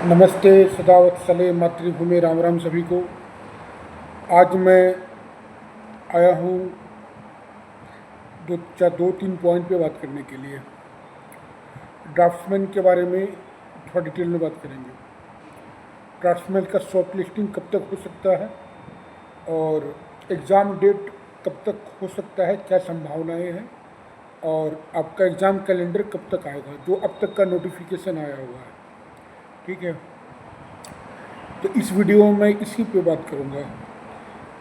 नमस्ते सदावत्सले मातृभूमि, राम राम सभी को। आज मैं आया हूँ दो तीन पॉइंट पे बात करने के लिए। ड्राफ्ट्समैन के बारे में थोड़ा डिटेल में बात करेंगे। ड्राफ्ट्समैन का शॉर्ट लिस्टिंग कब तक हो सकता है और एग्ज़ाम डेट कब तक हो सकता है, क्या संभावनाएं हैं, और आपका एग्ज़ाम कैलेंडर कब तक आएगा, जो अब तक का नोटिफिकेशन आया हुआ है। ठीक है, तो इस वीडियो में मैं इसी पे बात करूँगा।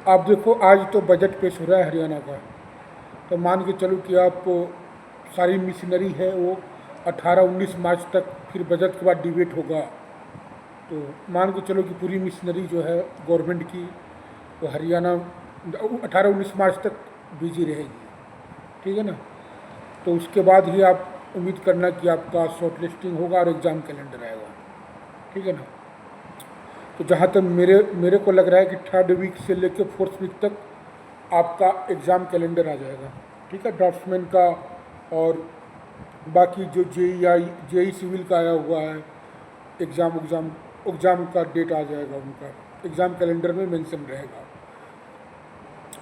आप देखो, आज तो बजट पेश हो रहा है हरियाणा का, तो मान के चलो कि आप सारी मिशनरी है वो 18-19 मार्च तक, फिर बजट के बाद डिबेट होगा। तो मान के चलो कि पूरी मिशनरी जो है गवर्नमेंट की, वो हरियाणा 18-19 मार्च तक बिजी रहेगी। ठीक है ना, तो उसके बाद ही आप उम्मीद करना कि आपका शॉर्ट लिस्टिंग होगा और एग्ज़ाम कैलेंडर आएगा। ठीक है ना, तो जहाँ तक मेरे को लग रहा है कि 3rd वीक से लेकर 4th वीक तक आपका एग्ज़ाम कैलेंडर आ जाएगा। ठीक है, ड्राफ्ट्समैन का और बाकी जो जेई सिविल का आया हुआ है, एग्ज़ाम का डेट आ जाएगा, उनका एग्ज़ाम कैलेंडर में मेंशन रहेगा।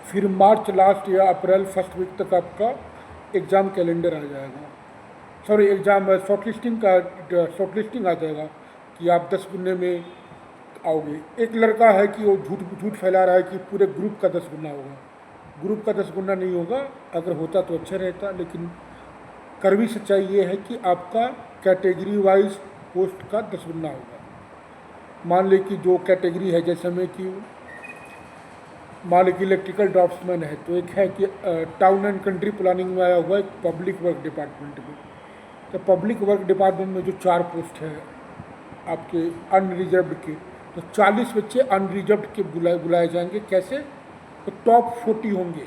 फिर मार्च लास्ट या अप्रैल 1st वीक तक आपका एग्ज़ाम कैलेंडर आ जाएगा। सॉरी, एग्ज़ाम शॉर्टलिस्टिंग आ जाएगा कि आप 10 गुने में आओगे। एक लड़का है कि वो झूठ फैला रहा है कि पूरे ग्रुप का 10 गुना होगा। ग्रुप का 10 गुना नहीं होगा, अगर होता तो अच्छा रहता, लेकिन कड़वी सच्चाई ये है कि आपका कैटेगरी वाइज पोस्ट का 10 गुना होगा। मान ले कि जो कैटेगरी है, जैसे में कि मान ली कि इलेक्ट्रिकल ड्राफ्ट्समैन है, तो एक है कि टाउन एंड कंट्री प्लानिंग में आया हुआ है पब्लिक वर्क डिपार्टमेंट में। तो पब्लिक वर्क डिपार्टमेंट में जो 4 पोस्ट है आपके अनरिजर्व्ड के, तो 40 बच्चे अनरिजर्व्ड के बुलाए जाएंगे। कैसे? तो टॉप 40 होंगे।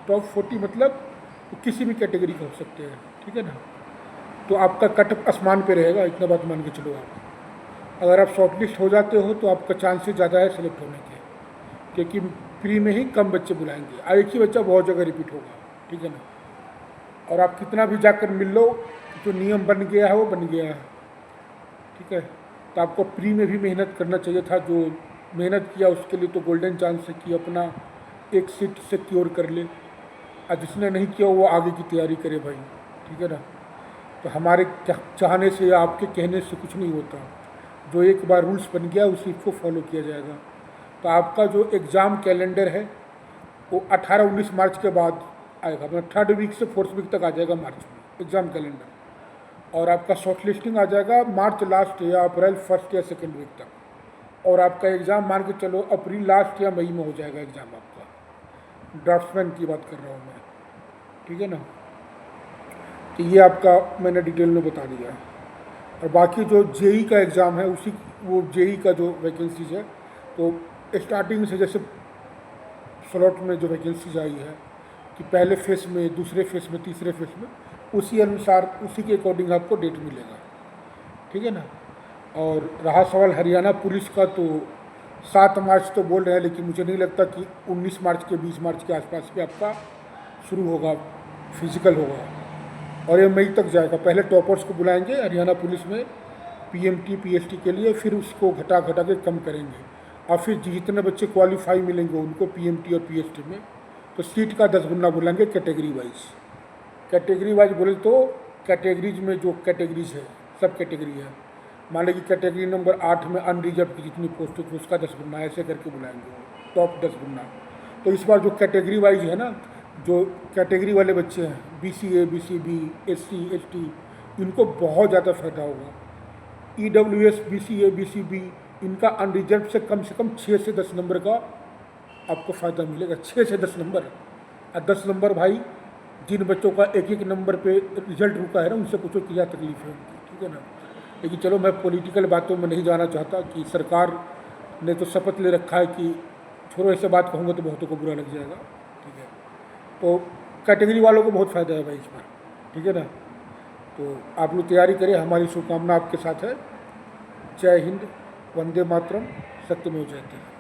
टॉप 40 मतलब तो किसी भी कैटेगरी के हो सकते हैं। ठीक है ना, तो आपका कट आसमान पे रहेगा, इतना बात मान के चलो। आप अगर आप शॉर्टलिस्ट हो जाते हो तो आपका चांसेस ज़्यादा है सेलेक्ट होने के, क्योंकि प्री में ही कम बच्चे बुलाएंगे, एक ही बच्चा बहुत जगह रिपीट होगा। ठीक है ना, और आप कितना भी जाकर मिल लो, जो नियम बन गया है वो बन गया है। ठीक है, तो आपको प्री में भी मेहनत करना चाहिए था। जो मेहनत किया उसके लिए तो गोल्डन चांस है कि अपना एक सीट सिक्योर कर ले, और जिसने नहीं किया वो आगे की तैयारी करे भाई। ठीक है ना, तो हमारे चाहने से या आपके कहने से कुछ नहीं होता। जो एक बार रूल्स बन गया उसी को फॉलो किया जाएगा। तो आपका जो एग्ज़ाम कैलेंडर है वो 18-19 मार्च के बाद आएगा, मतलब 3rd वीक से 4th वीक तक आ जाएगा मार्च में एग्ज़ाम कैलेंडर। और आपका शॉर्ट लिस्टिंग आ जाएगा मार्च लास्ट या अप्रैल 1st या 2nd वीक तक। और आपका एग्ज़ाम मान के चलो अप्रैल लास्ट या मई में हो जाएगा एग्ज़ाम आपका। ड्राफ्ट्समैन की बात कर रहा हूँ मैं। ठीक है ना, तो ये आपका मैंने डिटेल में बता दिया। और बाकी जो जेई का एग्ज़ाम है, वो जेई का जो वैकेंसीज है, तो स्टार्टिंग से जैसे स्लॉट में जो वैकेंसीज आई है कि पहले फेस में, दूसरे फेस में, तीसरे फेस में, उसी अनुसार उसी के अकॉर्डिंग आपको डेट मिलेगा। ठीक है ना, और रहा सवाल हरियाणा पुलिस का, तो 7 मार्च तो बोल रहे हैं, लेकिन मुझे नहीं लगता कि 19 मार्च के 20 मार्च के आसपास भी आपका शुरू होगा, फिजिकल होगा, और ये मई तक जाएगा। पहले टॉपर्स को बुलाएंगे हरियाणा पुलिस में पीएमटी पीएसटी के लिए, फिर उसको घटा के कम करेंगे, और फिर जितने बच्चे क्वालिफाई मिलेंगे उनको पीएमटी और पीएसटी में, तो सीट का 10 गुना बुलाएंगे कैटेगरी वाइज बोले तो कैटेगरीज में जो कैटेगरीज है, सब कैटेगरी है। मान लीजिए कैटेगरी नंबर 8 में अनरिजर्व की जितनी पोस्ट है उसका 10 गुना, ऐसे करके बुलाएंगे टॉप 10 गुना। तो इस बार जो कैटेगरी वाइज है ना, जो कैटेगरी वाले बच्चे हैं BCA BCB SC ST, इनको बहुत ज़्यादा फायदा होगा। EWS BCA BCB इनका अनरिजर्व से कम 6 से 10 नंबर का आपको फ़ायदा मिलेगा। 6 से 10 नंबर, और 10 नंबर भाई, जिन बच्चों का एक नंबर पे रिजल्ट रुका है ना, उनसे पूछो क्या तकलीफ है उनकी। ठीक है ना, लेकिन चलो मैं पॉलिटिकल बातों में नहीं जाना चाहता कि सरकार ने तो शपथ ले रखा है कि छोड़ो, ऐसे बात कहूँगा तो बहुतों को बुरा लग जाएगा। ठीक है, तो कैटेगरी वालों को बहुत फ़ायदा है भाई इस पर। ठीक है ना, तो आप लोग तैयारी करें, हमारी शुभकामना आपके साथ है। जय हिंद, वंदे मातरम, सत्यमेव जयते।